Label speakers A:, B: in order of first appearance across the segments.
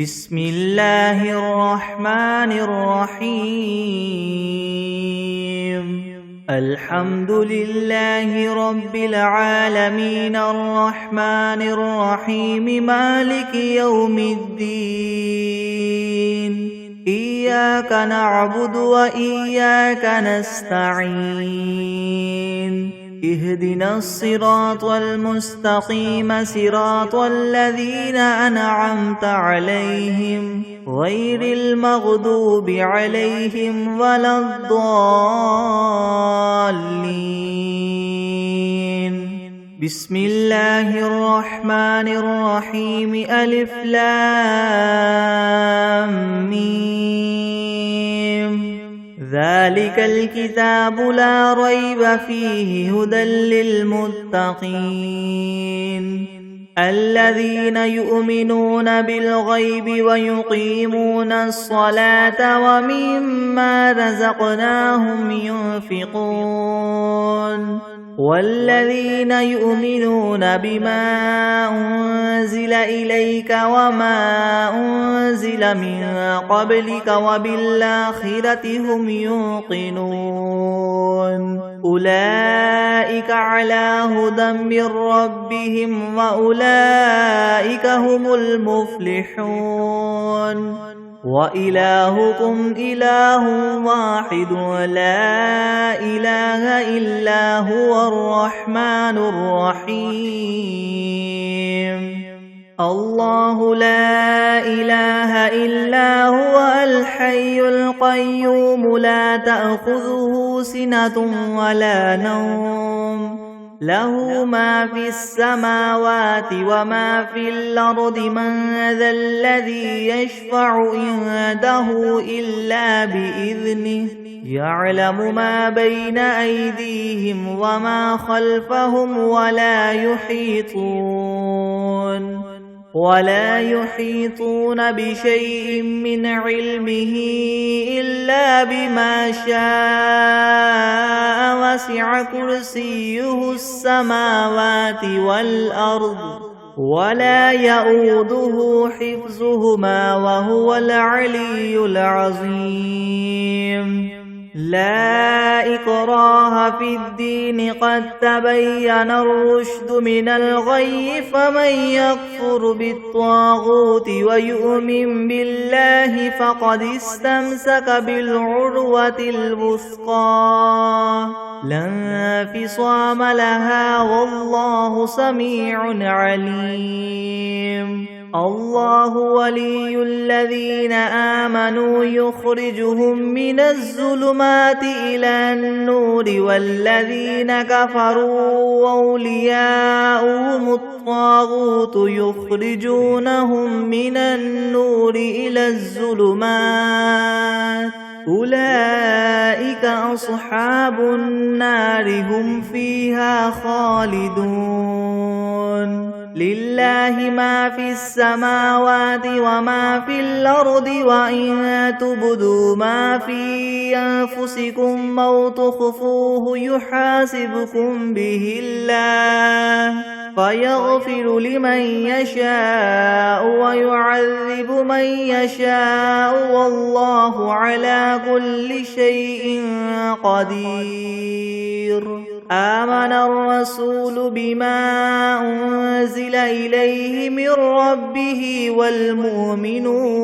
A: بسم الله الرحمن الرحيم الحمد لله رب العالمين الرحمن الرحيم مالك يوم الدين إياك نعبد وإياك نستعين اهدنا الصراط المستقيم صراط الذين أنعمت عليهم غير المغضوب عليهم ولا الضالين بسم الله الرحمن الرحيم ألف لام ميم ذلك الكتاب لا ريب فيه هدى للمتقين الذين يؤمنون بالغيب ويقيمون الصلاة ومما رزقناهم ينفقون والذين يؤمنون بما أنزل إليك وما أنزل من قبلك وبالآخرة هم يوقنون أولئك على هدى من ربهم وأولئك هم المفلحون وإلهكم إله واحد ولا إله إلا هو الرحمن الرحيم الله لا إله إلا هو الحي القيوم لا تأخذه سنة ولا نوم له ما في السماوات وما في الأرض من ذا الذي يشفع عنده إلا بإذنه يعلم ما بين أيديهم وما خلفهم ولا يحيطون بشيء من علمه إلا بما شاء وسع كرسيه السماوات والأرض ولا يؤوده حفظهما وهو العلي العظيم لا إكراه في الدين قد تبين الرشد من الغي فمن يكفر بالطاغوت ويؤمن بالله فقد استمسك بالعروة الوثقى لا انفصام لها والله سميع عليم الله ولي الذين آمنوا يخرجهم من الظلمات إلى النور والذين كفروا أولياؤهم الطاغوت يخرجونهم من النور إلى الظلمات أولئك أصحاب النار هم فيها خالدون لله ما في السماوات وما في الأرض وإن تبدوا ما في أنفسكم أو تخفوه يحاسبكم به الله فيغفر لمن يشاء ويعذب من يشاء والله على كل شيء قدير آمن الرسول بما أنزل إليه من ربه والمؤمنون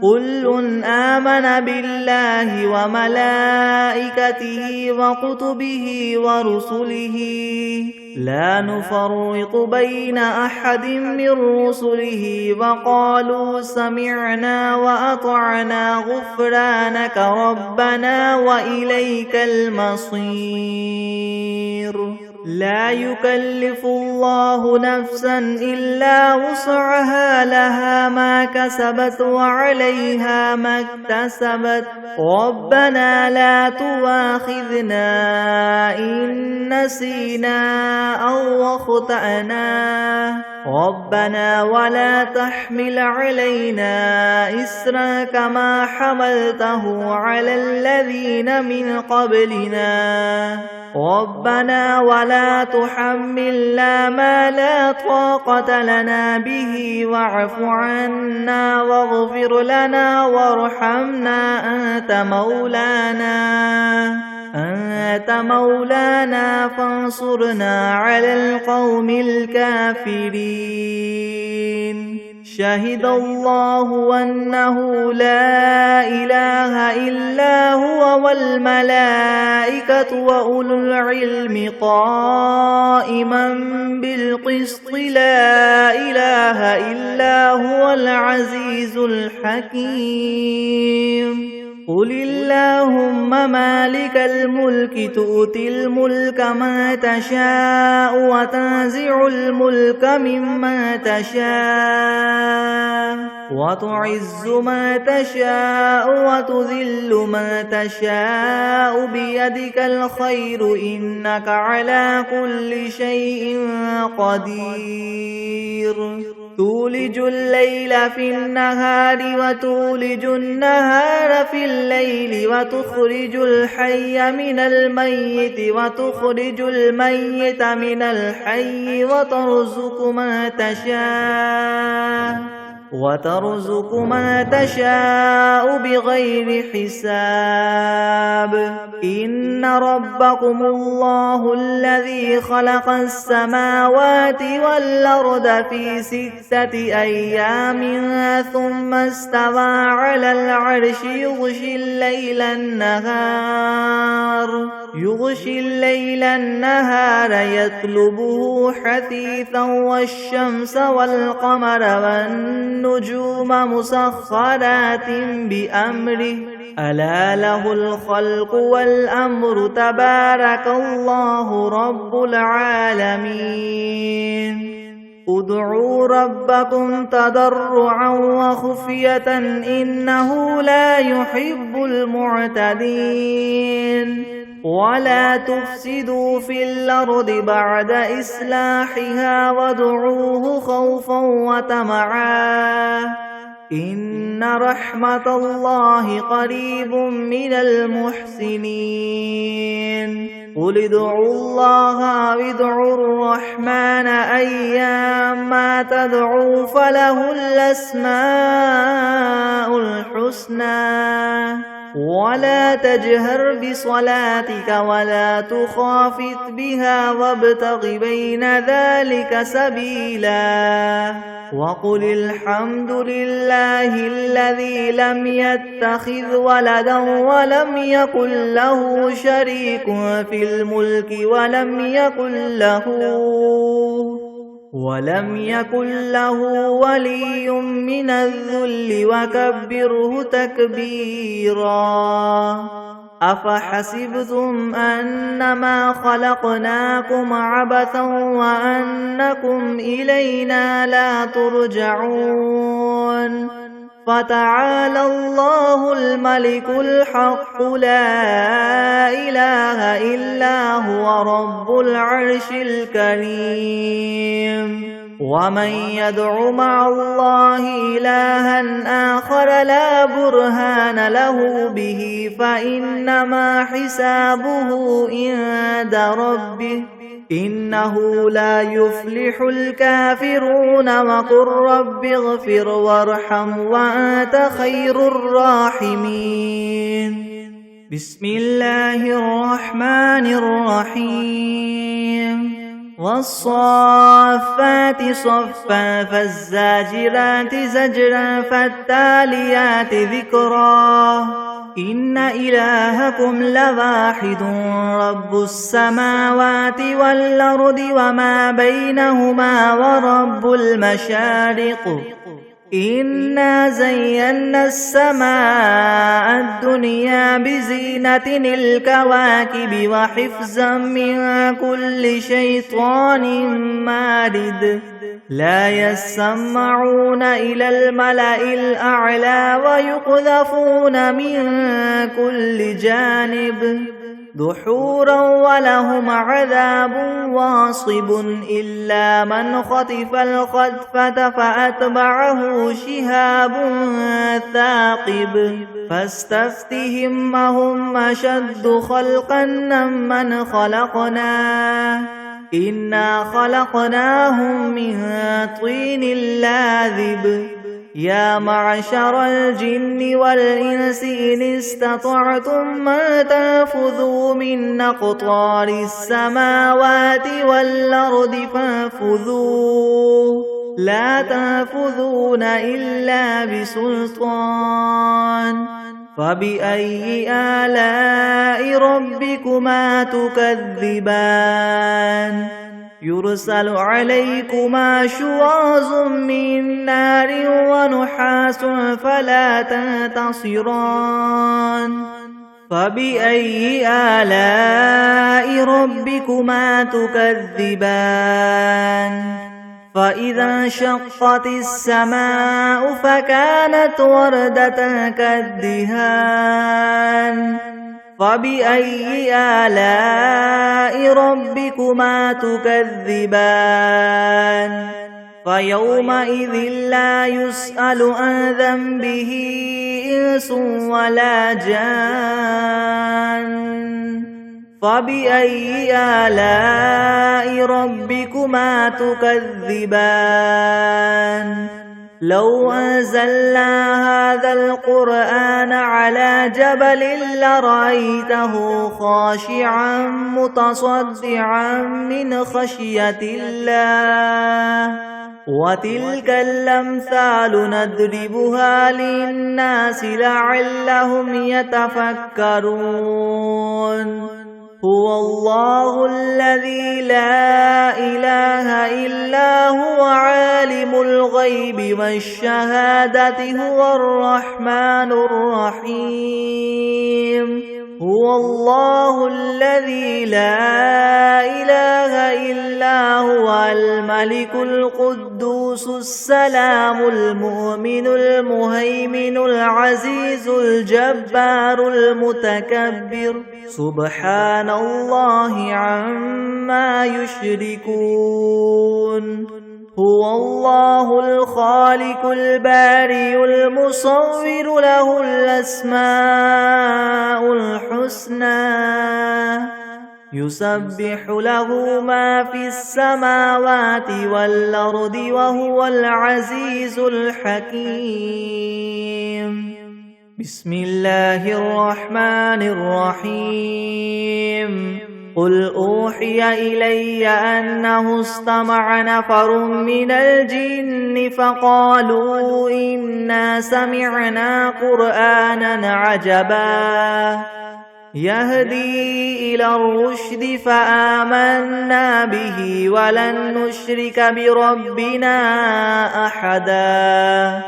A: كل آمن بالله وملائكته وكتبه ورسله لا نفرق بين أحد من رسله وقالوا سمعنا وأطعنا غفرانك ربنا وإليك المصير لا يكلف الله نفسا إلا وسعها لها ما كسبت وعليها ما اكتسبت ربنا لا تواخذنا إن نسينا أو أخطأنا ربنا ولا تحمل علينا إسرا كما حملته على الذين من قبلنا ربنا ولا تحملنا ما لا طاقة لنا به واعف عنا واغفر لنا وارحمنا أنت مولانا فانصرنا على القوم الكافرين شهد الله أنه لا إله إلا هو والملائكة وأولو العلم قائما بالقسط لا إله إلا هو العزيز الحكيم قل اللهم مالك الملك تؤتي الملك ما تشاء وتنزع الملك ممن تشاء وتعز ما تشاء وتذل ما تشاء بيدك الخير إنك على كل شيء قدير تولج الليل في النهار وتولج النهار في الليل وتخرج الحي من الميت وتخرج الميت من الحي وترزق ما تشاء بغير حساب إن ربكم الله الذي خلق السماوات والأرض في 6 أيام ثم استوى على العرش يغشي الليل النهار يطلبه حثيثا والشمس والقمر والنجوم مسخرات بأمره ألا له الخلق والأمر تبارك الله رب العالمين ادعوا ربكم تضرعا وخفية إنه لا يحب المعتدين ولا تفسدوا في الأرض بعد إصلاحها وادعوه خوفا وطمعا إن رحمة الله قريب من المحسنين قل ادعوا الله وادعوا الرحمن أيما تدعوا فله الأسماء الحسنى ولا تجهر بصلاتك ولا تخافت بها وابتغ بين ذلك سبيلا وقل الحمد لله الذي لم يتخذ ولدا ولم يكن له شريك في الملك ولم يكن له ولي من الذل وكبره تكبيرا أفحسبتم أنما خلقناكم عبثا وأنكم إلينا لا ترجعون فتعالى الله الملك الحق لا إله إلا هو رب العرش الكريم ومن يدع مع الله إلها آخر لا برهان له به فإنما حسابه عند ربه إنه لا يفلح الكافرون وقل رب اغفر وارحم وأنت خير الراحمين بسم الله الرحمن الرحيم والصافات صفا فالزاجرات زجرا فالتاليات ذكرا إن إلهكم لواحد رب السماوات والأرض وما بينهما ورب المشارق إنا زينا السماء الدنيا بزينة الكواكب وحفظا من كل شيطان مارد لا يسمعون إلى الملأ الأعلى ويقذفون من كل جانب دحورا ولهم عذاب واصب إلا من خطف الخطفة فأتبعه شهاب ثاقب فاستفتهم أهم أشد خلقا ممن خلقنا إنا خلقناهم من طين لاذب يا معشر الجن والإنس إن استطعتم أن تنفذوا من أقطار السماوات والأرض فانفذوا لا تنفذون إلا بسلطان فبأي آلاء ربكما تكذبان يرسل عليكما شواظ من نار ونحاس فلا تنتصران فبأي آلاء ربكما تكذبان فإذا انشقت السماء فكانت وردة كالدهان فبأي آلاء ربكما تكذبان فيومئذ لا يسأل عن ذنبه إنس ولا جان فبأي آلاء ربكما تكذبان لو أنزلنا هذا القرآن على جبل لرأيته خاشعا متصدعا من خشية الله وتلك الأمثال نضربها للناس لعلهم يتفكرون هو الله الذي لا إله إلا هو عالم الغيب والشهادة هو الرحمن الرحيم هو الله الذي لا إله إلا هو الملك القدوس السلام المؤمن المهيمن العزيز الجبار المتكبر سبحان الله عما يشركون هو الله الخالق البارئ المصور له الأسماء الحسنى يسبح له ما في السماوات والأرض وهو العزيز الحكيم بسم الله الرحمن الرحيم قل أوحي إلي أنه استمع نفر من الجن فقالوا إنا سمعنا قرآنا عجبا يهدي إلى الرشد فآمنا به ولن نشرك بربنا أحدا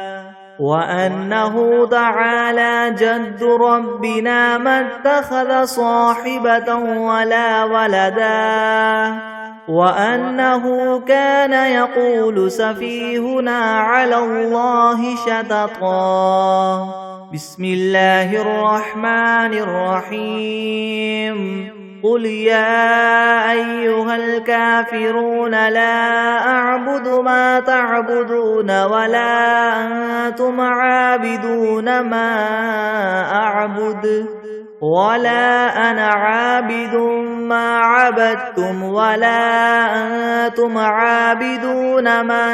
A: وأنه تعالى جد ربنا ما اتخذ صاحبة ولا ولدا وأنه كان يقول سفيهنا على الله شططا بسم الله الرحمن الرحيم قل يا أيها الكافرون لا أعبد ما تعبدون ولا أنتم عابدون ما أعبد ولا أنا عابد ما عبدتم ولا أنتم عابدون ما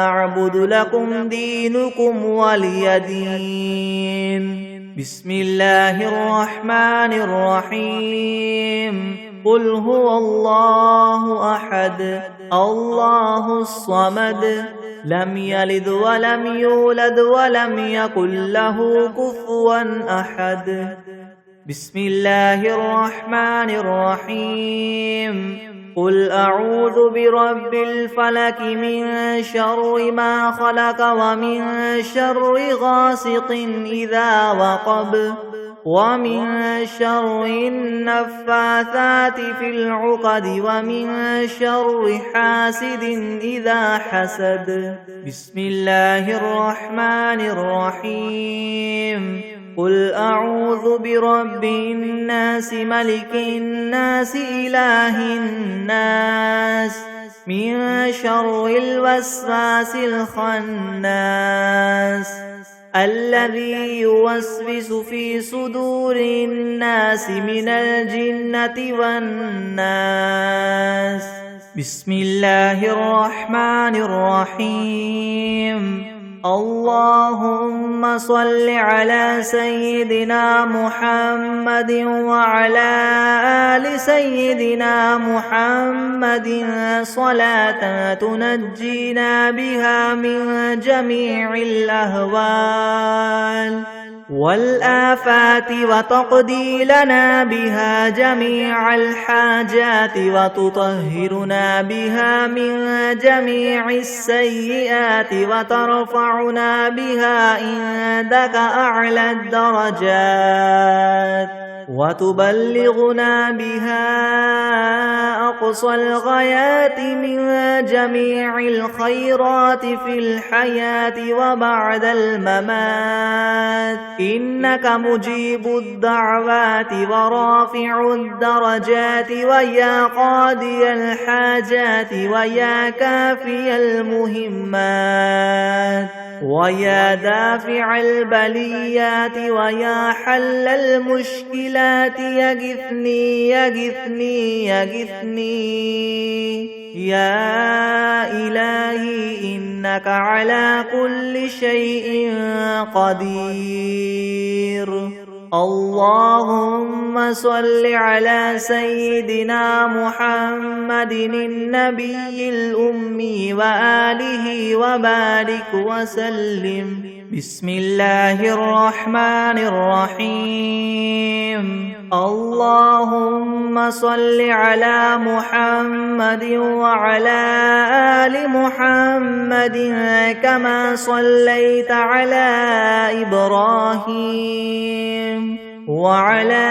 A: أعبد لكم دينكم ولي دين بسم الله الرحمن الرحيم قل هو الله أحد الله الصمد لم يلد ولم يولد ولم يكن له كفوا أحد بسم الله الرحمن الرحيم قل أعوذ برب الفلك من شر ما خلق ومن شر غاسق إذا وقب ومن شر النفاثات في العقد ومن شر حاسد إذا حسد. بسم الله الرحمن الرحيم. قل أعوذ برب الناس ملك الناس إله الناس من شر الوسواس الخناس الذي يوسوس في صدور الناس من الجنة والناس. بسم الله الرحمن الرحيم. اللهم صل على سيدنا محمد وعلى آل سيدنا محمد صلاة تنجينا بها من جميع الأهوال والآفات وتقضي لنا بها جميع الحاجات وتطهرنا بها من جميع السيئات وترفعنا بها عندك أعلى الدرجات وتبلغنا بها أقصى الغايات من جميع الخيرات في الحياة وبعد الممات. إنك مجيب الدعوات ورافع الدرجات ويا قاضي الحاجات ويا كافي المهمات ويا دافع البليات ويا حل المشكلات يغثني يغثني يغثني يا إلهي إنك على كل شيء قدير. اللهم صل على سيدنا محمد النبي الأمي وآله وبارك وسلم. بسم الله الرحمن الرحيم. اللهم صل على محمد وعلى آل محمد كما صليت على إبراهيم وعلى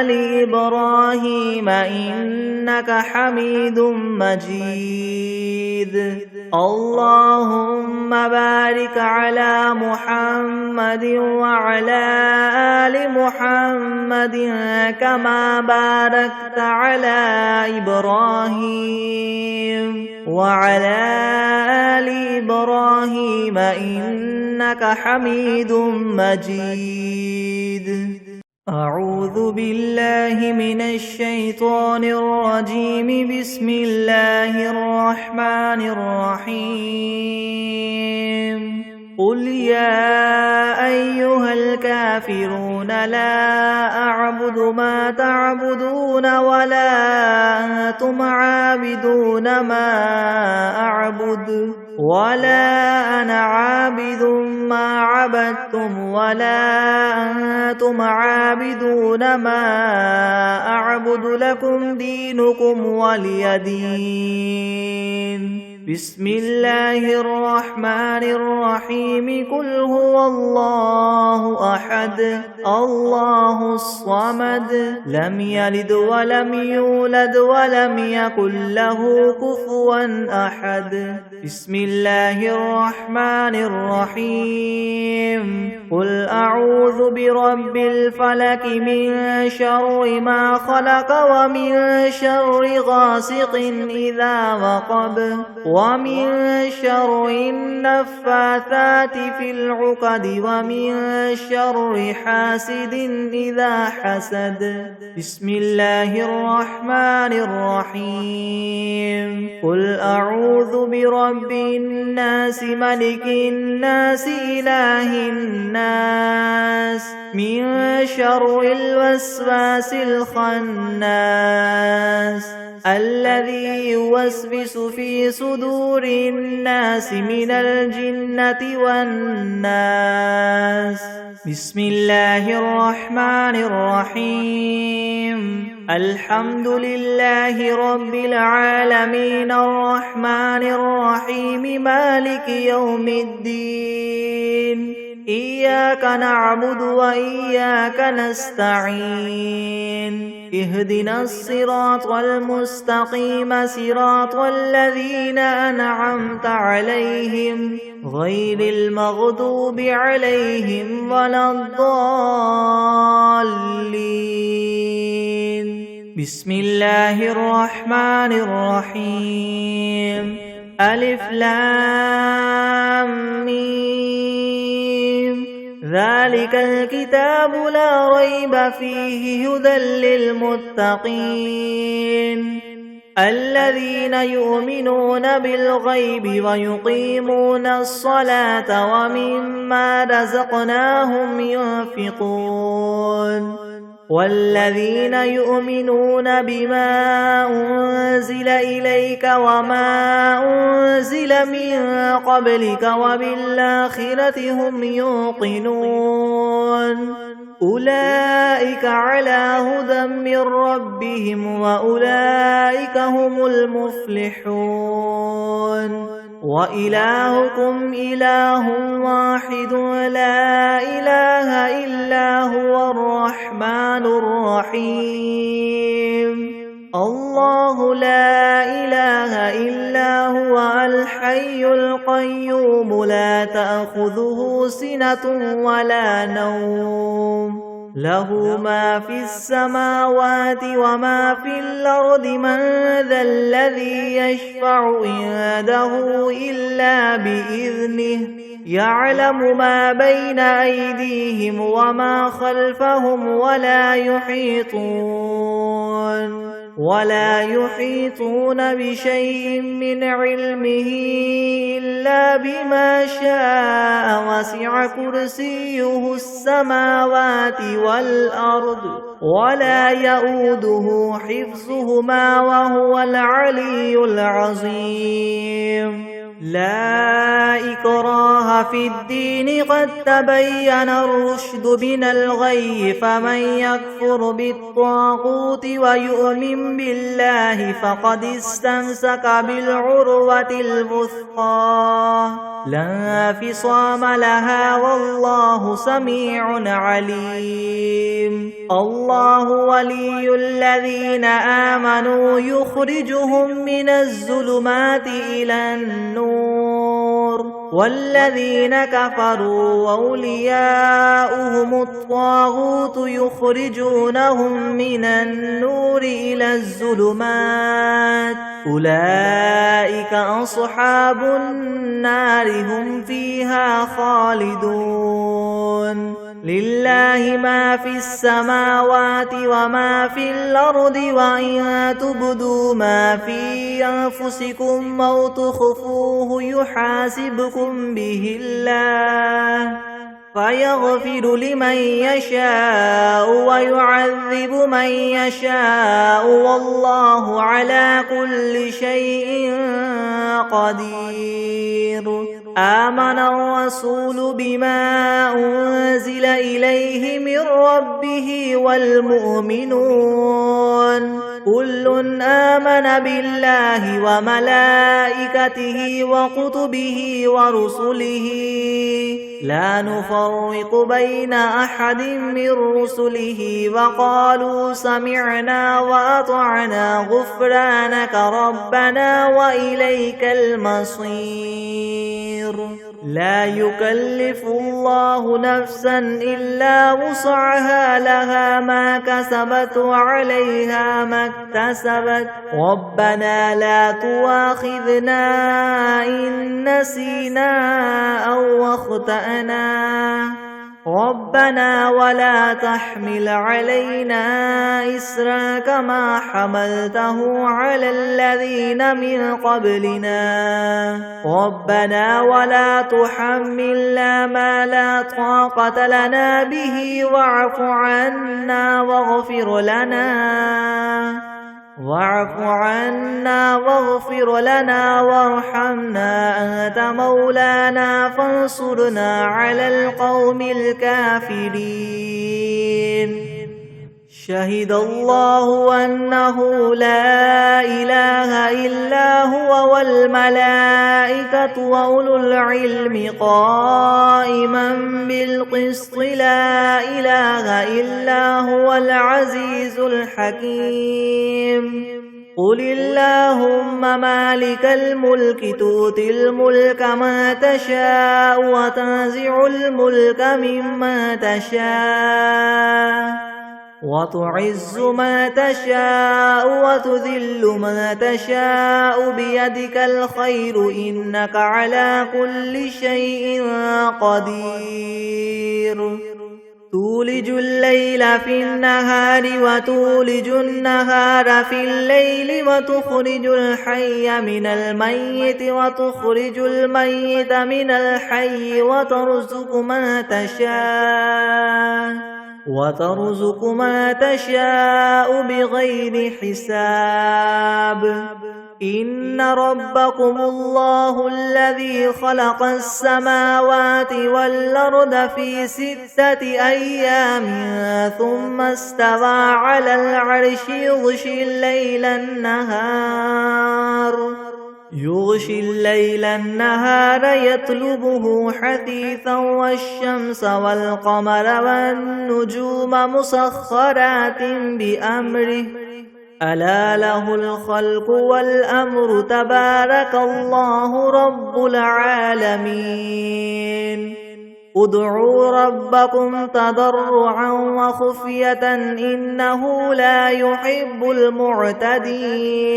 A: آل إبراهيم إنك حميد مجيد. اللهم بارك على محمد وعلى آل محمد كما باركت على إبراهيم وعلى آل إبراهيم إنك حميد مجيد. أعوذ بالله من الشيطان الرجيم. بسم الله الرحمن الرحيم. قل يا أيها الكافرون لا أعبد ما تعبدون ولا أنتم عابدون ما أعبد ولا أنا عابد ما عبدتم ولا أنتم عابدون ما أعبد لكم دينكم ولي دين. بسم الله الرحمن الرحيم. قل هو الله أحد الله الصمد لم يلد ولم يولد ولم يكن له كفوا أحد. بسم الله الرحمن الرحيم. قل أعوذ برب الفلك من شر ما خلق ومن شر غاسق إذا وقب ومن شر النفاثات في العقد ومن شر حاسد إذا حسد. بسم الله الرحمن الرحيم. قل أعوذ برب الناس ملك الناس إله الناس من شر الوسواس الخناس الذي يوسوس في صدور الناس من الجنة والناس. بسم الله الرحمن الرحيم. الحمد لله رب العالمين الرحمن الرحيم مالك يوم الدين إياك نعبد وإياك نستعين اهدنا الصراط المستقيم صراط الذين أنعمت عليهم غير المغضوب عليهم ولا الضالين بسم الله الرحمن الرحيم ألف لام ميم ذلك الكتاب لا ريب فيه هدى للمتقين الذين يؤمنون بالغيب ويقيمون الصلاة ومما رزقناهم ينفقون والذين يؤمنون بما أنزل إليك وما أنزل من قبلك وبالآخرة هم يوقنون أولئك على هدى من ربهم وأولئك هم المفلحون وإلهكم إله واحد لا إله إلا هو الرحمن الرحيم الله لا إله إلا هو الحي القيوم لا تأخذه سنة ولا نوم له ما في السماوات وما في الأرض من ذا الذي يشفع عنده إلا بإذنه يعلم ما بين أيديهم وما خلفهم ولا يحيطون بشيء من علمه إلا بما شاء وسع كرسيه السماوات والأرض ولا يؤوده حفظهما وهو العلي العظيم لا إكراه في الدين قد تبين الرشد من الغي فمن يكفر بالطاغوت ويؤمن بالله فقد استمسك بالعروة الوثقى لا انفصام لها والله سميع عليم الله ولي الذين آمنوا يخرجهم من الظلمات إلى النور والذين كفروا أولياؤهم الطاغوت يخرجونهم من النور إلى الظلمات أولئك أصحاب النار هم فيها خالدون لله ما في السماوات وما في الأرض وإن تبدوا ما في أنفسكم أو تخفوه يحاسبكم به الله فيغفر لمن يشاء ويعذب من يشاء والله على كل شيء قدير آمن الرسول بما أنزل إليه من ربه والمؤمنون كل آمن بالله وملائكته وكتبه ورسله لا نفرق بين أحد من رسله وقالوا سمعنا وأطعنا غفرانك ربنا وإليك المصير لا يكلف الله نفسا إلا وسعها لها ما كسبت وعليها ما اكتسبت ربنا لا تؤاخذنا إن نسينا أو أخطأنا ربنا ولا تحمل علينا إسرا كما حملته على الذين من قبلنا ربنا ولا تحملنا ما لا طاقة لنا به واعف عنا واغفر لنا وارحمنا أنت مولانا فانصرنا على القوم الكافرين شهد الله أنه لا إله إلا هو والملائكة وأولو العلم قائما بالقسط لا إله إلا هو العزيز الحكيم قل اللهم مالك الملك تؤتي الملك ما تشاء وتنزع الملك ممن تشاء وتعز ما تشاء وتذل ما تشاء بيدك الخير إنك على كل شيء قدير تولج الليل في النهار وتولج النهار في الليل وتخرج الحي من الميت وتخرج الميت من الحي وترزق ما تشاء بغير حساب إن ربكم الله الذي خلق السماوات والأرض في 6 أيام ثم استوى على العرش يغشي الليل النهار يطلبه حثيثا والشمس والقمر والنجوم مسخرات بأمره ألا له الخلق والأمر تبارك الله رب العالمين ادعوا ربكم تضرعا وخفية إنه لا يحب المعتدين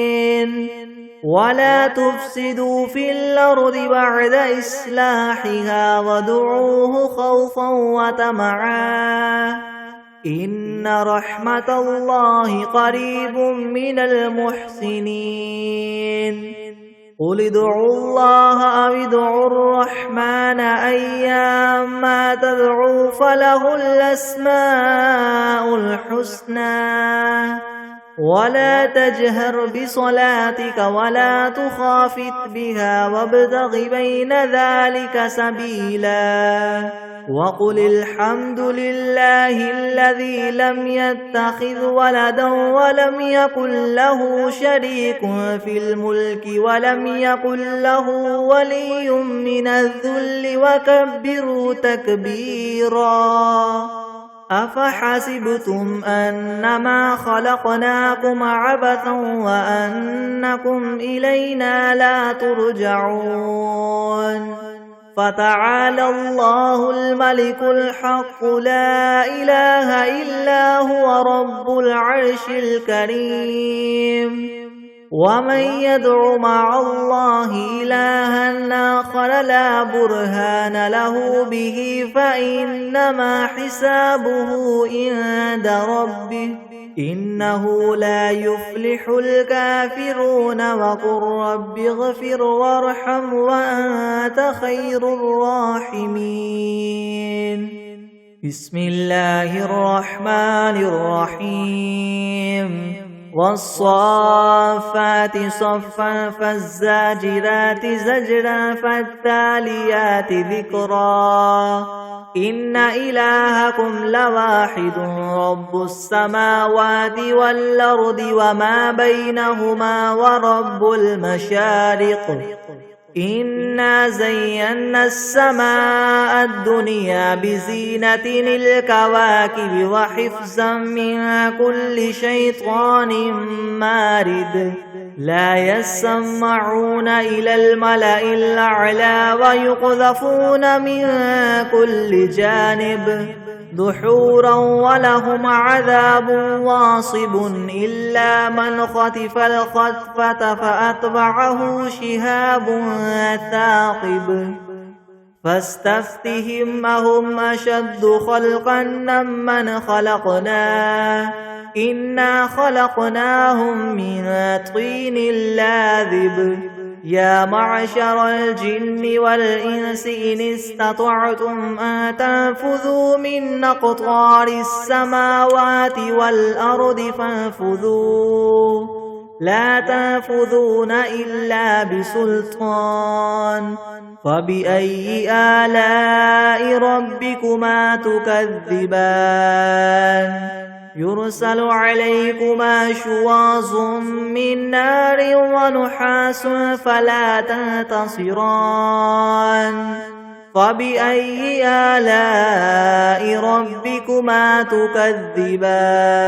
A: ولا تفسدوا في الأرض بعد إصلاحها وادعوه خوفا وطمعا إن رحمة الله قريب من المحسنين قل ادعوا الله أو ادعوا الرحمن أيما تدعوا فله الأسماء الحسنى ولا تجهر بصلاتك ولا تخافت بها وابتغ بين ذلك سبيلا وقل الحمد لله الذي لم يتخذ ولدا ولم يكن له شريك في الملك ولم يكن له ولي من الذل وكبره تكبيرا أفحسبتم أنما خلقناكم عبثا وأنكم إلينا لا ترجعون فتعالى الله الملك الحق لا إله إلا هو رب العرش الكريم ومن يدع مع الله إلها آخر لا برهان له به فإنما حسابه عند ربه إنه لا يفلح الكافرون وقل رب اغفر وارحم وأنت خير الراحمين بسم الله الرحمن الرحيم والصافات صفا فالزاجرات زجرا فالتاليات ذكرا إن إلهكم لواحد رب السماوات والأرض وما بينهما ورب المشارق إنا زينا السماء الدنيا بزينة الكواكب وحفظا من كل شيطان مارد لا يسمعون إلى الملأ الأعلى ويقذفون من كل جانب دحورا ولهم عذاب واصب إلا من خطف الخطفة فأتبعه شهاب ثاقب فاستفتهم أهم أشد خلقا ممن خلقنا إنا خلقناهم من طين لاذب يا معشر الجن والإنس إن استطعتم أن تنفذوا من أقطار السماوات والأرض فانفذوا لا تنفذون إلا بسلطان فبأي آلاء ربكما تكذبان يرسل عليكما شواظ من نار ونحاس فلا تنتصران فبأي آلاء ربكما تكذبان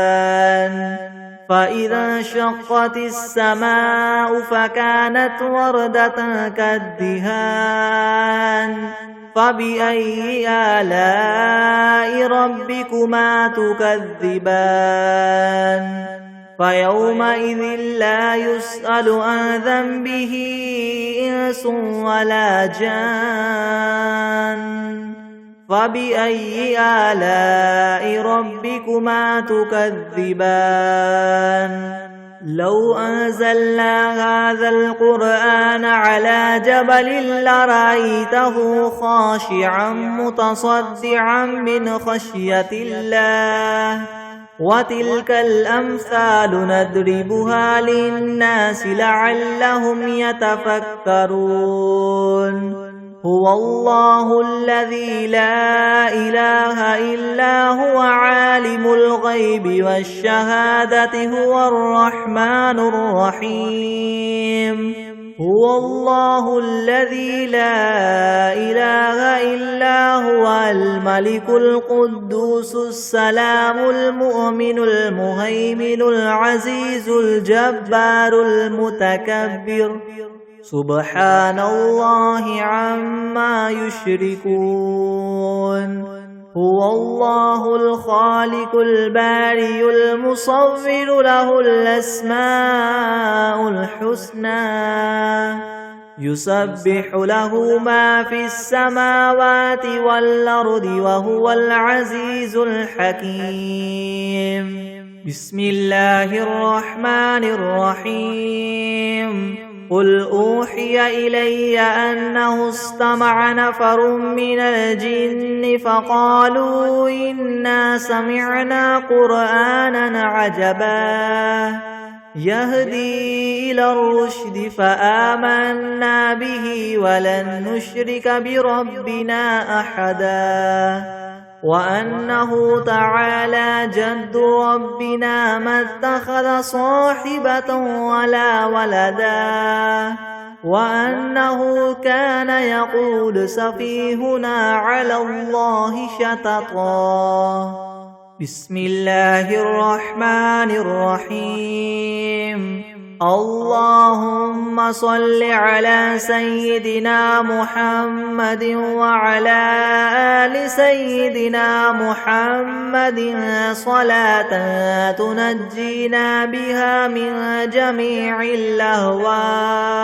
A: فإذا انشقت السماء فكانت وردة كالدهان فبأي آلاء ربكما تكذبان فيومئذ لا يسأل عن ذنبه إنس ولا جان فبأي آلاء ربكما تكذبان لو أنزلنا هذا القرآن على جبل لرأيته خاشعا متصدعا من خشية الله وتلك الأمثال نضربها للناس لعلهم يتفكرون هو الله الذي لا إله إلا هو عالم الغيب والشهادة هو الرحمن الرحيم هو الله الذي لا إله إلا هو الملك القدوس السلام المؤمن المهيمن العزيز الجبار المتكبر سبحان الله عما يشركون هو الله الخالق البارئ المصور له الأسماء الحسنى يسبح له ما في السماوات والأرض وهو العزيز الحكيم بسم الله الرحمن الرحيم قل أوحي إلي أنه استمع نفر من الجن فقالوا إنا سمعنا قرآنا عجبا يهدي إلى الرشد فآمنا به ولن نشرك بربنا أحدا وأنه تعالى جد ربنا ما اتخذ صاحبة ولا ولدا وأنه كان يقول سفيهنا على الله شططا بسم الله الرحمن الرحيم اللهم صل على سيدنا محمد وعلى آل سيدنا محمد صلاة تنجينا بها من جميع الأهوال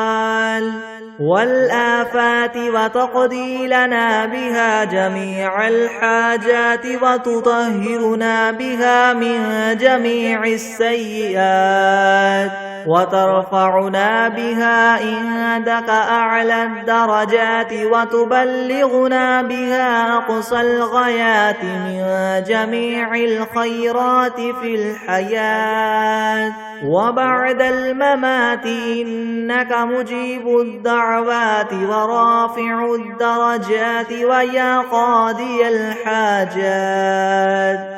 A: والآفات وتقضي لنا بها جميع الحاجات وتطهرنا بها من جميع السيئات وترفعنا بها عندك أعلى الدرجات وتبلغنا بها أقصى الغايات من جميع الخيرات في الحياة وبعد الممات إنك مجيب الدعوات ورافع الدرجات ويا قاضي الحاجات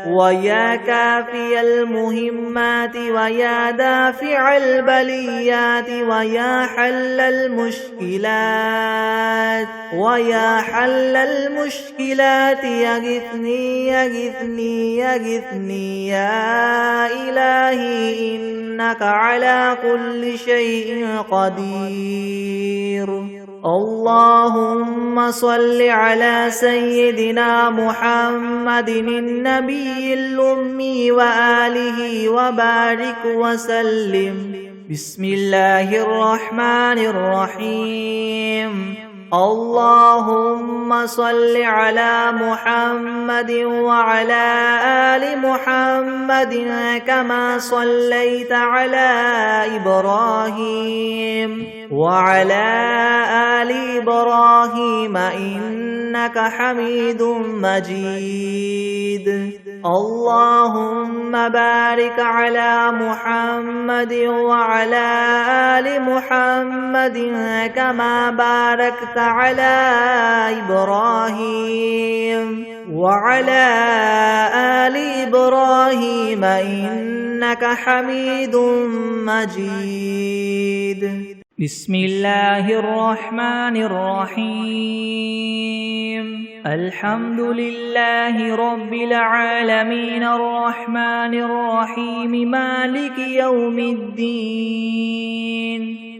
A: ويا كافي المهمات ويا دافع البليات ويا حل المشكلات يغثني يا إلهي إنك على كل شيء قدير اللهم صل على سيدنا محمد النبي الأمي وآله وبارك وسلم بسم الله الرحمن الرحيم اللهم صل على محمد وعلى آل محمد كما صليت على إبراهيم وعلى آل إبراهيم إنك حميد مجيد اللهم بارك على محمد وعلى آل محمد كما باركت على إبراهيم وعلى آل إبراهيم إنك حميد مجيد.
B: بسم الله الرحمن الرحيم. الحمد لله رب العالمين الرحمن الرحيم مالك يوم الدين.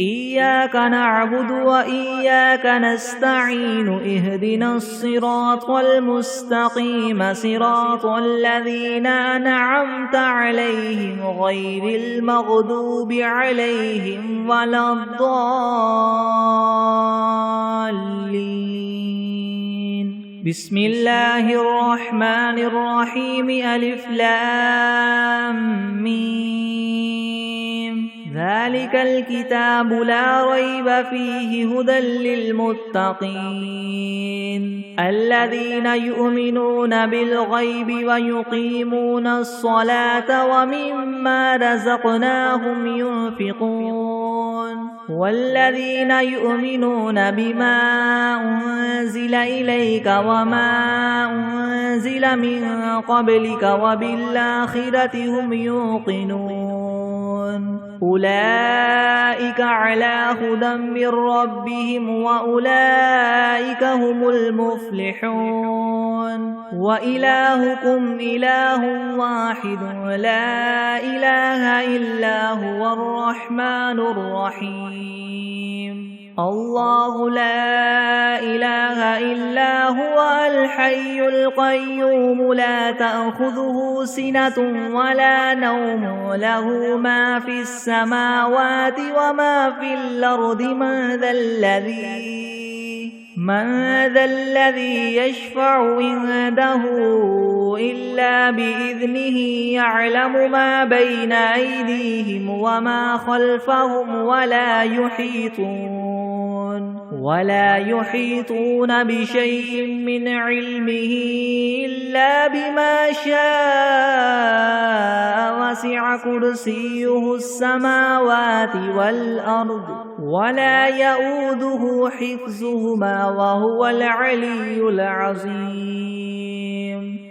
B: إياك نعبد وإياك نستعين. اهدنا الصراط المستقيم صراط الذين أنعمت عليهم غير المغضوب عليهم ولا الضالين. بسم الله الرحمن الرحيم. ألف لام ميم. ذلك الكتاب لا ريب فيه هدى للمتقين الذين يؤمنون بالغيب ويقيمون الصلاة ومما رزقناهم ينفقون والذين يؤمنون بما أنزل إليك وما أنزل من قبلك وبالآخرة هم يوقنون أولئك على هدى من ربهم وأولئك هم المفلحون. وإلهكم إله واحد لا إله إلا هو الرحمن الرحيم. الله لا إله إلا هو الحي القيوم لا تأخذه سنة ولا نوم له ما في السماوات وما في الأرض. من ذا الذي يشفع عنده إلا بإذنه يعلم ما بين أيديهم وما خلفهم ولا يحيطون بشيء من علمه إلا بما شاء. وسع كرسيه السماوات والأرض ولا يؤوده حفظهما وهو العلي العظيم.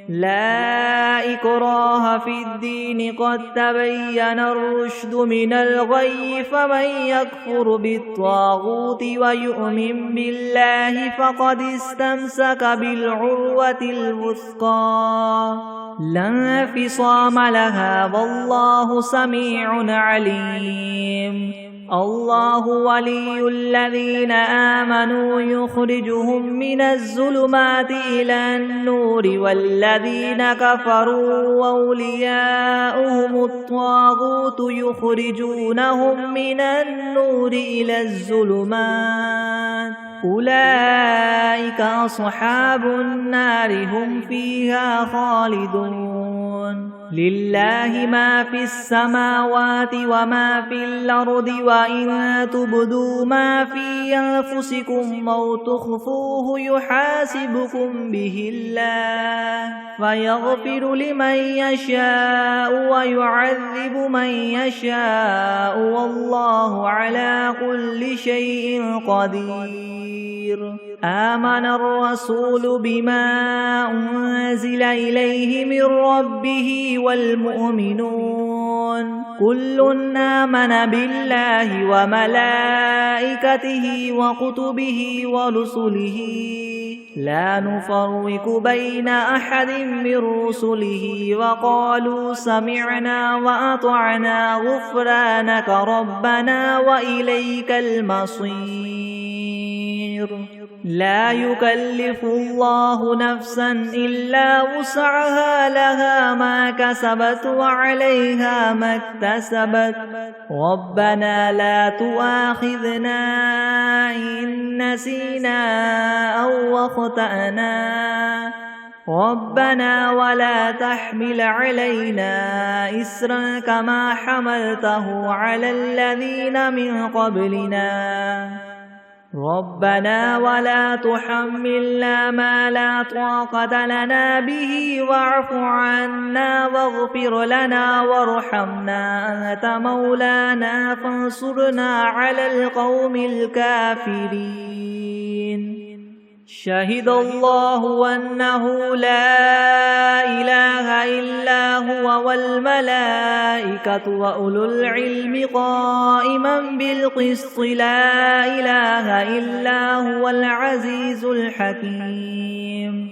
B: لا إكراه في الدين قد تبين الرشد من الغي فمن يكفر بالطاغوت ويؤمن بالله فقد استمسك بالعروة الوثقى لا انفصام لها والله سميع عليم. الله ولي الذين آمنوا يخرجهم من الظلمات إلى النور والذين كفروا أولياؤهم الطاغوت يخرجونهم من النور إلى الظلمات أولئك أصحاب النار هم فيها خالدون. لله ما في السماوات وما في الأرض وإن تبدوا ما في أنفسكم أو تخفوه يحاسبكم به الله فيغفر لمن يشاء ويعذب من يشاء والله على كل شيء قدير. آمن الرسول بما أنزل إليه من ربه والمؤمنون كل آمن بالله وملائكته وكتبه ورسله لا نفرق بين أحد من رسله وقالوا سمعنا وأطعنا غفرانك ربنا وإليك المصير. لا يكلف الله نفسا إلا وسعها لها ما كسبت وعليها ما اكتسبت ربنا لا تؤاخذنا إن نسينا أو أخطأنا ربنا ولا تحمل علينا إسرا كما حملته على الذين من قبلنا ربنا ولا تحملنا ما لا طاقة لنا به واعف عنا واغفر لنا وارحمنا أنت مولانا فانصرنا على القوم الكافرين. شهد الله أنه لا إله إلا هو والملائكة وأولو العلم قائما بالقسط لا إله إلا هو العزيز الحكيم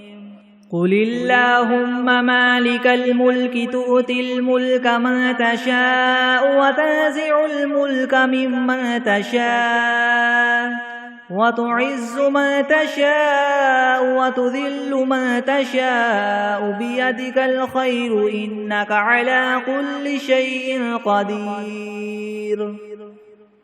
B: قل اللهم مالك الملك تؤتي الملك من تشاء وتنزع الملك ممن تشاء وتعز من تشاء وتذل من تشاء بيدك الخير إنك على كل شيء قدير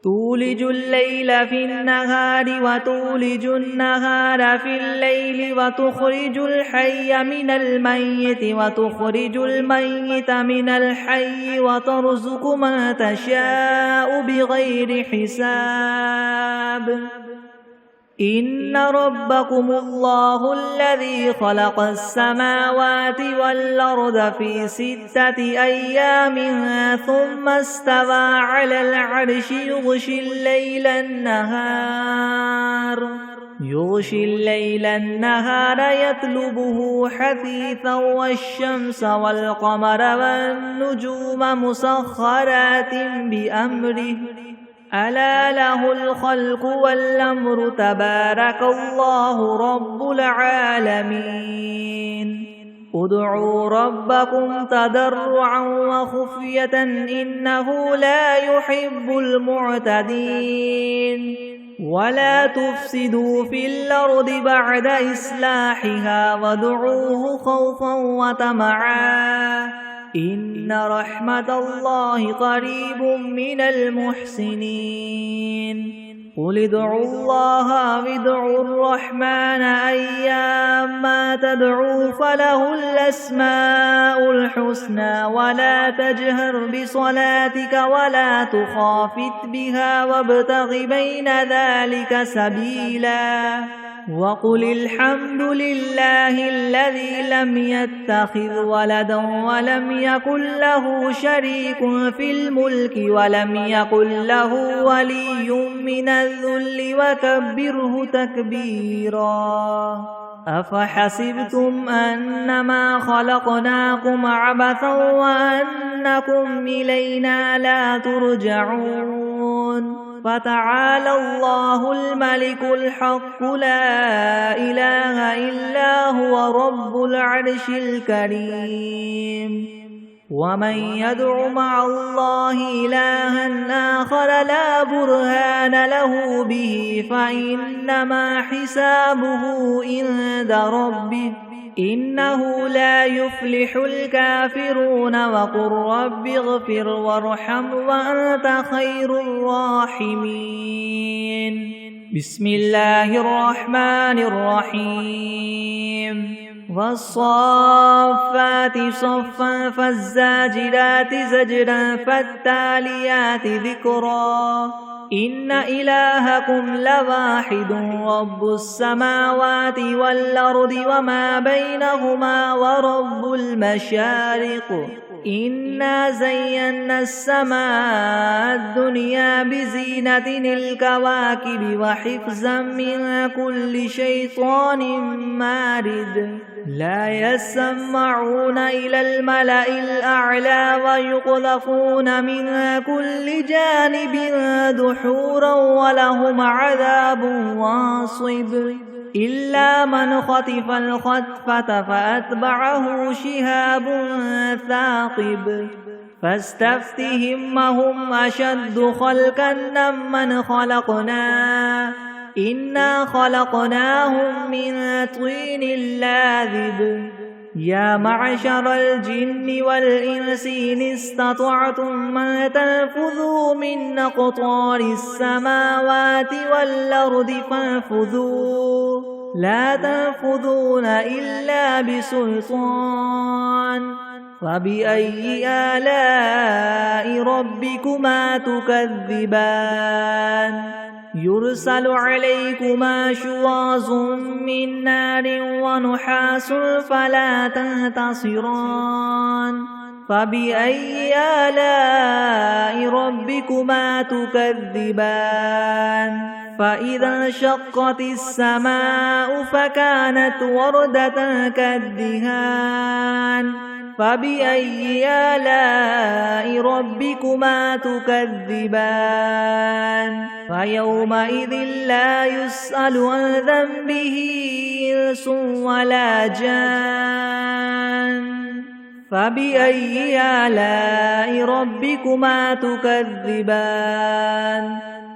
B: تولج الليل في النهار وتولج النهار في الليل وتخرج الحي من الميت وتخرج الميت من الحي وترزق من تشاء بغير حساب إن ربكم الله الذي خلق السماوات والأرض في 6 أيام ثم استوى على العرش يغشي الليل النهار يطلبه حثيثا والشمس والقمر والنجوم مسخرات بأمره ألا له الخلق والأمر تبارك الله رب العالمين ادعوا ربكم تضرعا وخفية إنه لا يحب المعتدين ولا تفسدوا في الأرض بعد إصلاحها وادعوه خوفا وطمعا إن رحمة الله قريب من المحسنين قل ادعوا الله وادعوا الرحمن أيما تدعوا فله الأسماء الحسنى ولا تجهر بصلاتك ولا تخافت بها وابتغ بين ذلك سبيلا وقل الحمد لله الذي لم يتخذ ولدا ولم يكن له شريك في الملك ولم يكن له ولي من الذل وكبره تكبيرا أفحسبتم أنما خلقناكم عبثا وأنكم إلينا لا ترجعون فتعالى الله الملك الحق لا إله إلا هو رب العرش الكريم ومن يدع مع الله إلها آخر لا برهان له به فإنما حسابه عند ربه إنه لا يفلح الكافرون وقل رب اغفر وارحم وأنت خير الراحمين بسم الله الرحمن الرحيم والصافات صفا فالزاجرات زجرا فالتاليات ذكرا إن إلهكم لواحد رب السماوات والأرض وما بينهما ورب المشارق إنا زينا السماء الدنيا بزينة الكواكب وحفظا من كل شيطان مارد لا يسمعون إلى الملأ الأعلى ويقذفون من كل جانب دحورا ولهم عذاب واصب إلا من خطف الخطفة فأتبعه شهاب ثاقب فاستفتهم هم أشد خلقا ممن خلقنا إنا خلقناهم من طين لاذب يا معشر الجن والإنس إن استطعتم أن تنفذوا من أقطار السماوات والأرض فانفذوا لا تنفذون إلا بسلطان فبأي آلاء ربكما تكذبان يرسل عليكما شواظ من نار ونحاس فلا تنتصران فبأي آلاء ربكما تكذبان فإذا انشقت السماء فكانت وردة كالدهان فبأي آلاء ربكما تكذبان فيومئذ لا يسأل عن ذنبه إنس ولا جان فبأي آلاء ربكما تكذبان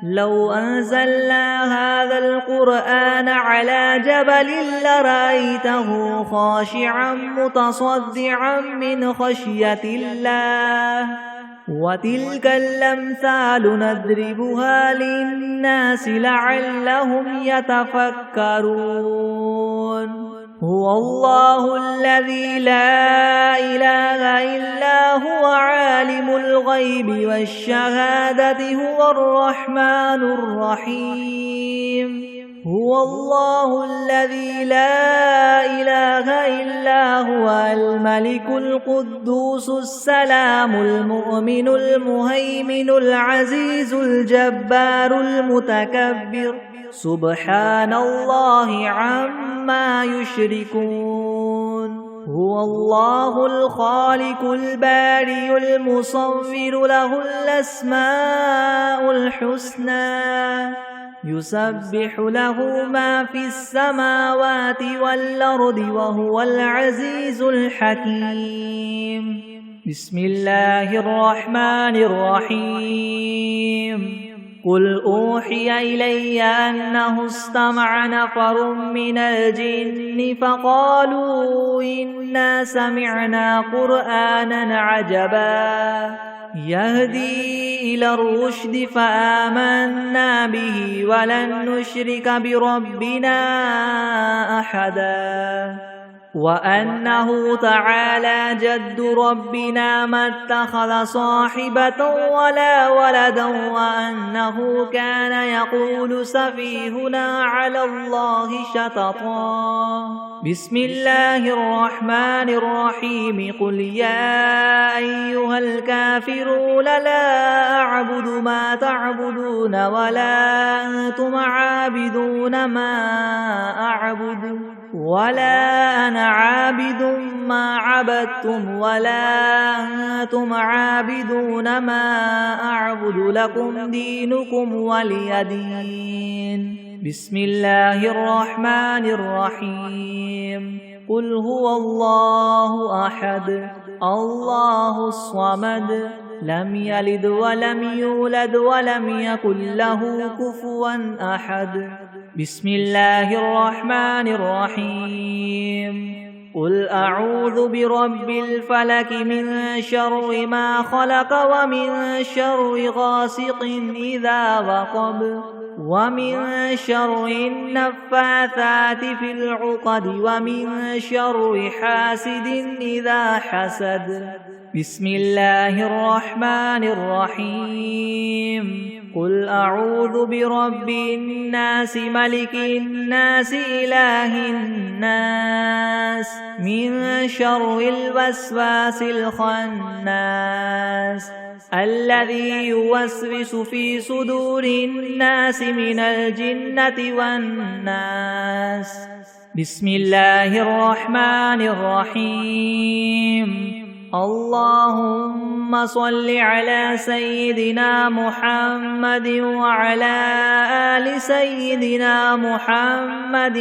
B: لو أنزلنا هذا القرآن على جبل لرأيته خاشعا متصدعا من خشية الله وتلك الأمثال نضربها للناس لعلهم يتفكرون هو الله الذي لا إله إلا هو عالم الغيب والشهادة هو الرحمن الرحيم هو الله الذي لا إله إلا هو الملك القدوس السلام المؤمن المهيمن العزيز الجبار المتكبر سبحان الله عما يشركون هو الله الخالق البارئ المصور له الأسماء الحسنى يسبح له ما في السماوات والأرض وهو العزيز الحكيم بسم الله الرحمن الرحيم قل أوحي إلي أنه استمع نفر من الجن فقالوا إنا سمعنا قرآنا عجبا يهدي إلى الرشد فآمنا به ولن نشرك بربنا أحدا وأنه تعالى جد ربنا ما اتخذ صاحبة ولا ولدا وأنه كان يقول سفيهنا على الله شططا بسم الله الرحمن الرحيم قل يا أيها الكافرون لا أعبد ما تعبدون ولا أنتم عابدون ما أعبد ولا أنا عابد ما عبدتم ولا أنتم عابدون ما أعبد لكم دينكم ولي دين بسم الله الرحمن الرحيم قل هو الله أحد الله الصمد لم يلد ولم يولد ولم يكن له كفوا أحد بسم الله الرحمن الرحيم قل أعوذ برب الفلك من شر ما خلق ومن شر غاسق إذا وقب ومن شر النفاثات في العقد ومن شر حاسد إذا حسد بسم الله الرحمن الرحيم قل أعوذ برب الناس ملك الناس إله الناس من شر الوسواس الخناس الذي يوسوس في صدور الناس من الجنة والناس بسم الله الرحمن الرحيم اللهم صل على سيدنا محمد وعلى آل سيدنا محمد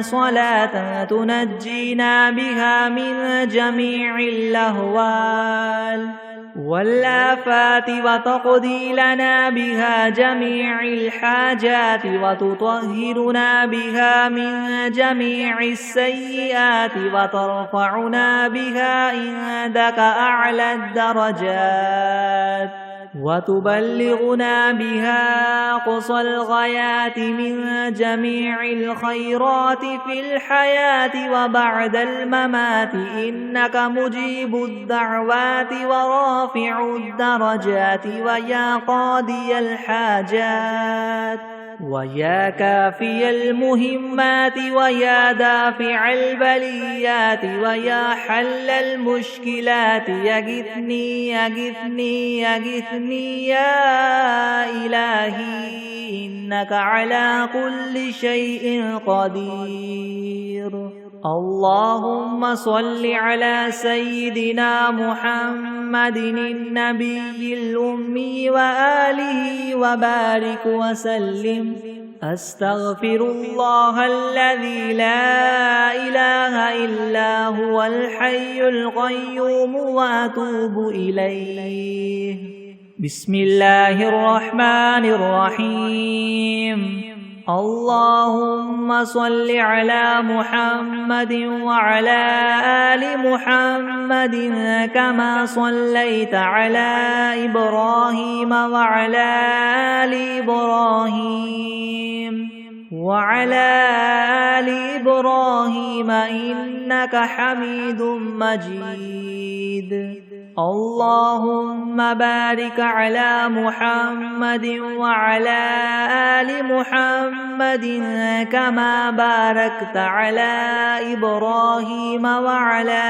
B: صلاة تنجينا بها من جميع الأهوال والآفات وتقضي لنا بها جميع الحاجات وتطهرنا بها من جميع السيئات وترفعنا بها عندك أعلى الدرجات وتبلغنا بها أقصى الغايات من جميع الخيرات في الحياة وبعد الممات إنك مجيب الدعوات ورافع الدرجات ويا قاضي الحاجات ويا كافي المهمات ويا دافع البليات ويا حل المشكلات يغثني يغثني يغثني يا إلهي إنك على كل شيء قدير. اللهم صل على سيدنا محمد النبي الأمي وآله وبارك وسلم. أستغفر الله الذي لا إله إلا هو الحي القيوم وأتوب إليه. بسم الله الرحمن الرحيم. اللهم صل على محمد وعلى آل محمد كما صليت على إبراهيم وعلى آل إبراهيم إنك حميد مجيد. اللهم بارك على محمد وعلى آل محمد كما باركت على إبراهيم وعلى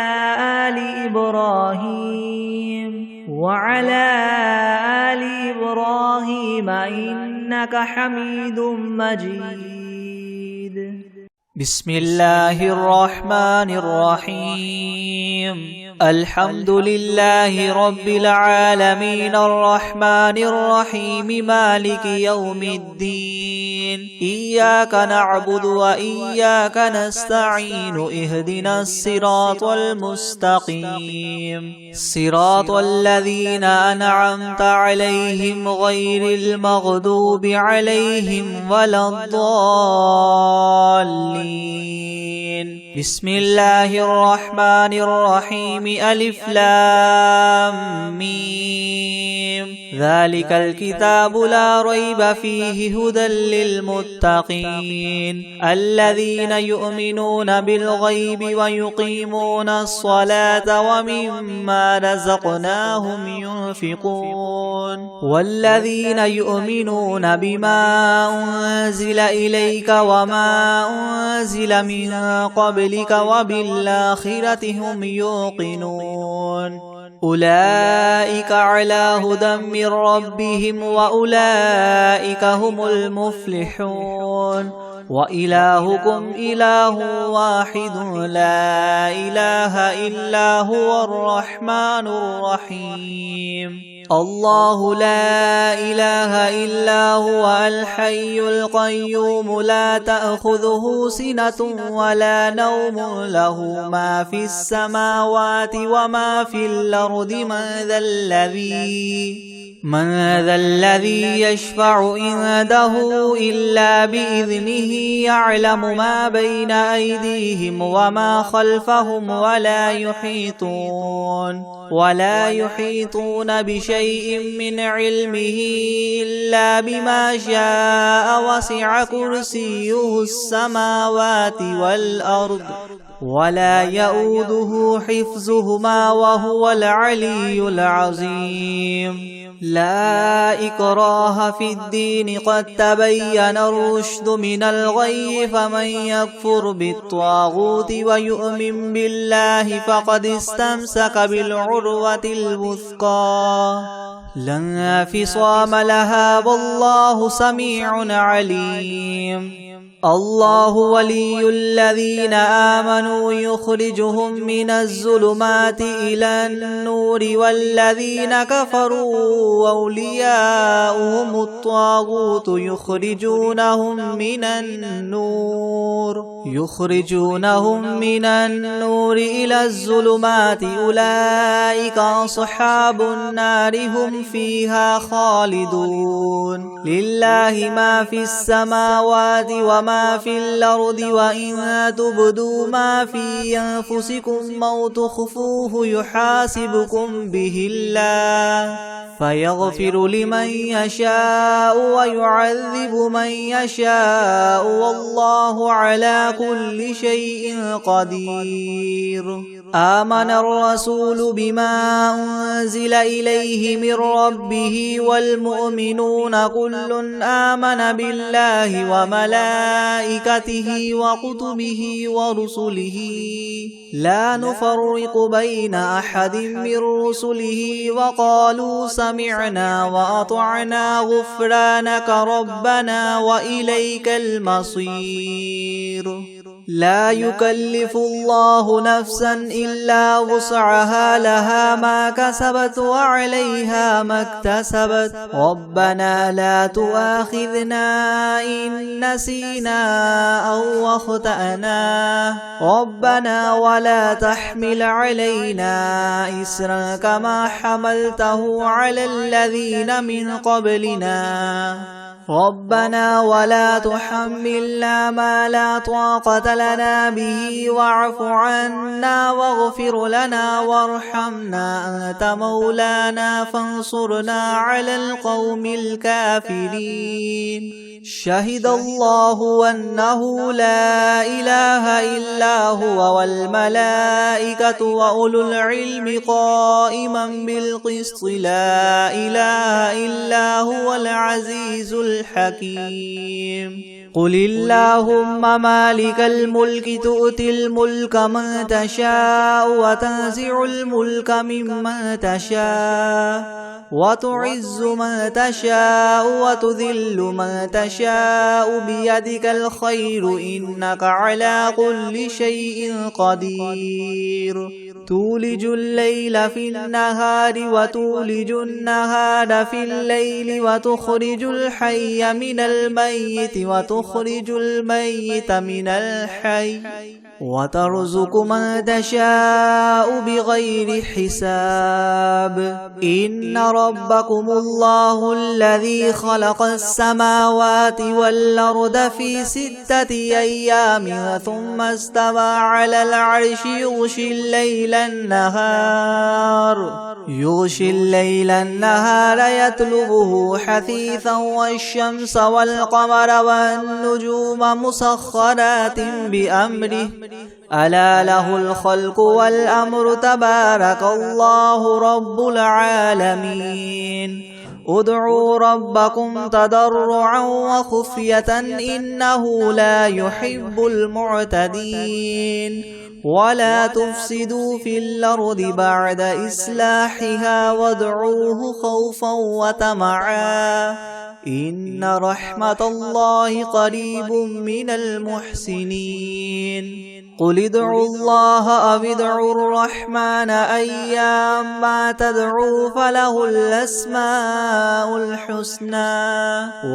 B: آل إبراهيم إنك حميد مجيد.
C: بسم الله الرحمن الرحيم. الحمد لله رب العالمين الرحمن الرحيم مالك يوم الدين. إياك نعبد وإياك نستعين. اهدنا الصراط المستقيم صراط الذين أنعمت عليهم غير المغضوب عليهم ولا الضالين. بسم الله الرحمن الرحيم. ألف لام ميم. ذلك الكتاب لا ريب فيه هدى للمتقين الذين يؤمنون بالغيب ويقيمون الصلاة ومما رزقناهم ينفقون والذين يؤمنون بما أنزل إليك وما أنزل من قبلك وبالآخرة هم يوقنون أولئك على هدى من ربهم وأولئك هم المفلحون. وإلهكم إله واحد لا إله إلا هو الرحمن الرحيم. الله لا إله إلا هو الحي القيوم لا تأخذه سنة ولا نوم له ما في السماوات وما في الأرض. من ذا الذي يشفع عنده إلا بإذنه يعلم ما بين أيديهم وما خلفهم ولا يحيطون بشيء من علمه إلا بما شاء. وسع كرسيه السماوات والأرض ولا يؤوده حفظهما وهو العلي العظيم. لا إكراه في الدين قد تبين الرشد من الغي فمن يكفر بالطاغوت ويؤمن بالله فقد استمسك بالعروة الوثقى لا انفصام لها والله سميع عليم. الله ولي الذين آمنوا يخرجهم من الظلمات إلى النور والذين كفروا أولياؤهم الطاغوت يخرجونهم من النور إلى الظلمات أولئك أصحاب النار هم فيها خالدون. لله ما في السماوات وما في الأرض وإن تبدوا ما في أنفسكم أو تخفوه يحاسبكم به الله فيغفر لمن يشاء ويعذب من يشاء والله على كل شيء قدير. آمن الرسول بما أنزل إليه من ربه والمؤمنون كل آمن بالله وملائكته وكتبه ورسله لا نفرق بين أحد من رسله وقالوا سمعنا وأطعنا غفرانك ربنا وإليك المصير. لا يكلف الله نفسا إلا وسعها لها ما كسبت وعليها ما اكتسبت ربنا لا تؤاخذنا إن نسينا أو أخطأنا ربنا ولا تحمل علينا إسرا كما حملته على الذين من قبلنا ربنا ولا تحملنا ما لا طاقة لنا به واعف عنا واغفر لنا وارحمنا أنت مولانا فانصرنا على القوم الكافرين. شهد الله أنه لا إله إلا هو والملائكة وأولو العلم قائما بالقسط لا إله إلا هو العزيز الحكيم. قل اللهم مالك الملك تؤتي الملك من تشاء وتنزع الملك ممن تشاء وتعز من تشاء وتذل من تشاء بيدك الخير إنك على كل شيء قدير. تولج الليل في النهار وتولج النهار في الليل وتخرج الحي من الميت وتخرج الميت من الحي وترزق من تشاء بغير حساب. إن ربكم الله الذي خلق السماوات والأرض في 6 أيام ثم استوى على العرش يغشي الليل النهار يطلبه حثيثا والشمس والقمر والنجوم مسخرات بأمره ألا له الخلق والأمر تبارك الله رب العالمين. ادعوا ربكم تضرعا وخفية إنه لا يحب المعتدين. ولا تفسدوا في الأرض بعد إصلاحها وادعوه خوفا وطمعا إن رحمة الله قريب من المحسنين. قل ادعوا الله أو ادعوا الرحمن أيما تدعوا فله الأسماء الحسنى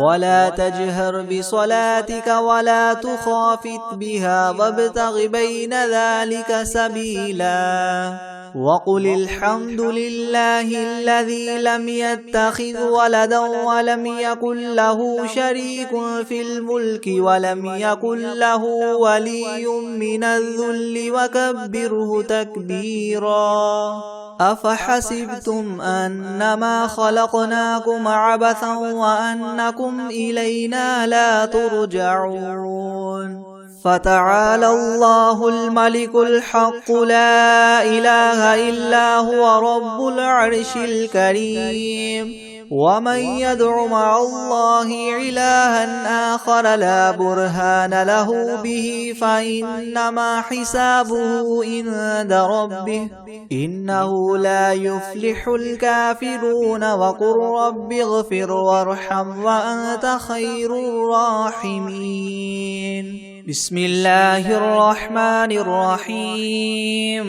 C: ولا تجهر بصلاتك ولا تخافت بها وابتغ بين ذلك سبيلا. وقل الحمد لله الذي لم يتخذ ولدا ولم يكن له شريك في الملك ولم يكن له ولي من الذل وكبره تكبيرا. أفحسبتم أنما خلقناكم عبثا وأنكم إلينا لا ترجعون. فتعالى الله الملك الحق لا إله إلا هو رب العرش الكريم. ومن يدع مع الله إلها آخر لا برهان له به فإنما حسابه عند ربه إنه لا يفلح الكافرون. وقل رب اغفر وارحم وأنت خير الراحمين. بسم الله الرحمن الرحيم.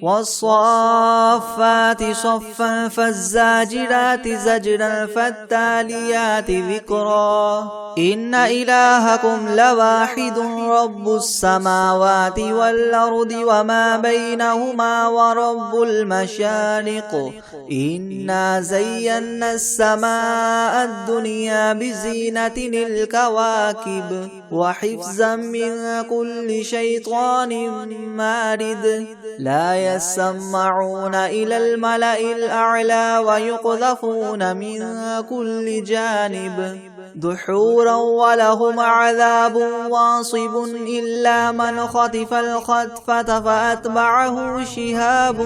C: والصافات صفا فالزاجرات زجرا فالتاليات ذكرا. إن إلهكم لواحد رب السماوات والأرض وما بينهما ورب المشارق. إنا زينا السماء الدنيا بزينة الكواكب وحفظا من كل شيطان مارد. لا يسمعون إلى الملأ الأعلى ويقذفون من كل جانب دحورا ولهم عذاب واصب إلا من خطف الخطفة فأتبعه شهاب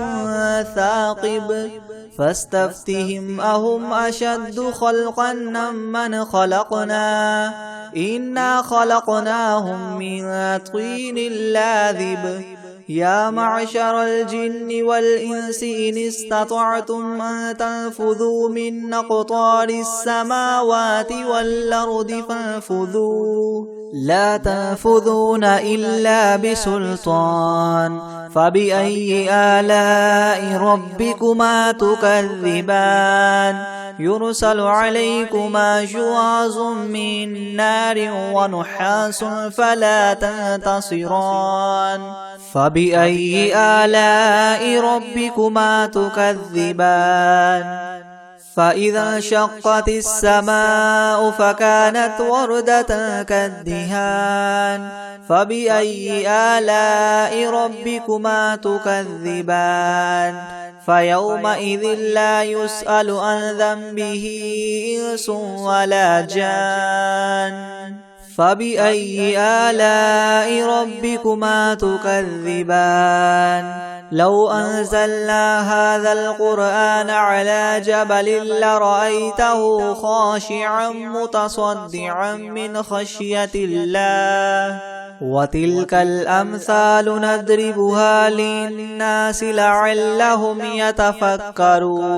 C: ثاقب فاستفتهم أهم أشد خلقا ممن خلقنا إنا خلقناهم من طين لاذب يا معشر الجن والإنس إن استطعتم أن تنفذوا من أقطار السماوات والأرض فانفذوا لا تنفذون إلا بسلطان فبأي آلاء ربكما تكذبان يرسل عليكما شواظ من نار ونحاس فلا تنتصران فبأي آلاء ربكما تكذبان فإذا انشقت السماء فكانت وردة كالدهان فبأي آلاء ربكما تكذبان فيومئذ لا يسأل عن ذنبه إنس ولا جان فبأي آلاء ربكما تكذبان لو أنزلنا هذا القرآن على جبل لرأيته خاشعا متصدعا من خشية الله وتلك الأمثال نضربها للناس لعلهم يتفكرون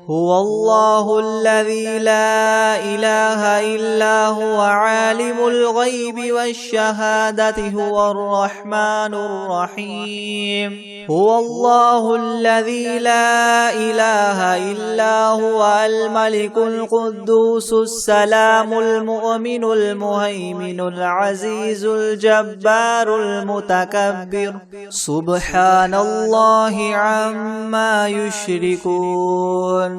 C: هو الله الذي لا إله إلا هو عالم الغيب والشهادة هو الرحمن الرحيم هو الله الذي لا إله إلا هو الملك القدوس السلام المؤمن المهيمن العزيز الجبار المتكبر سبحان الله عما يشركون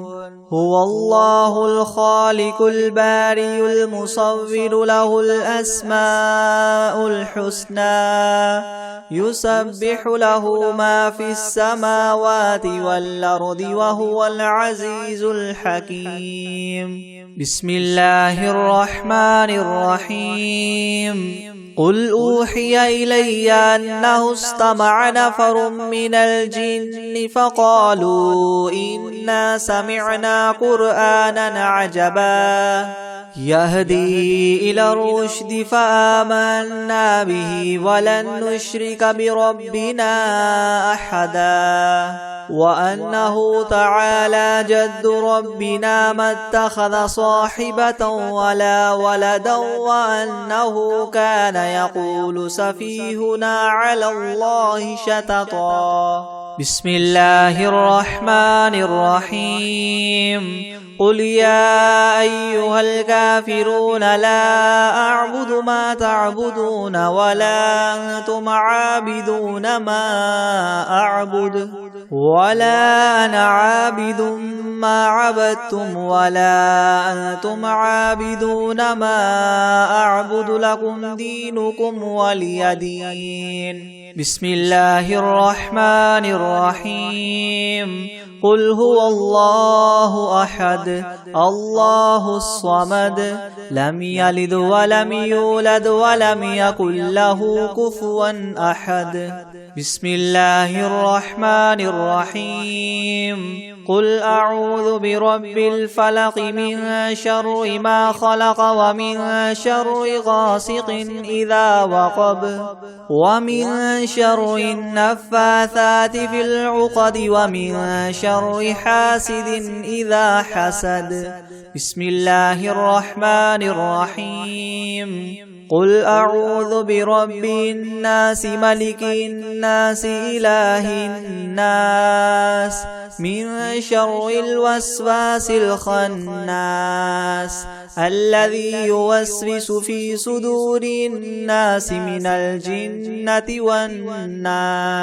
C: هو الله الخالق البارئ المصور له الأسماء الحسنى يسبح له ما في السماوات والأرض وهو العزيز الحكيم بسم الله الرحمن الرحيم قل أوحي إلي أنه استمع نفر من الجن فقالوا إنا سمعنا قرآنا عجبا يهدي إلى الرشد فآمنا به ولن نشرك بربنا أحدا وأنه تعالى جد ربنا ما اتخذ صاحبة ولا ولدا وأنه كان يقول سفيهنا على الله شططا بسم الله الرحمن الرحيم قل يا أيها الكافرون لا أعبد ما تعبدون ولا أنتم عابدون ما أعبد ولا أنا عابد ما عبدتم ولا أنتم عابدون ما أعبد لكم دينكم ولي دين بسم الله الرحمن الرحيم قل هو الله أحد الله الصمد لم يلد ولم يولد ولم يكن له كفوا أحد بسم الله الرحمن الرحيم قل أعوذ برب الفلق من شر ما خلق ومن شر غاسق إذا وقب ومن شر النفاثات في العقد ومن شر حاسد إذا حسد بسم الله الرحمن الرحيم قل أعوذ برب الناس ملك الناس إله الناس من شر الوسواس الخناس الذي يوسوس في صدور الناس من الجنة والناس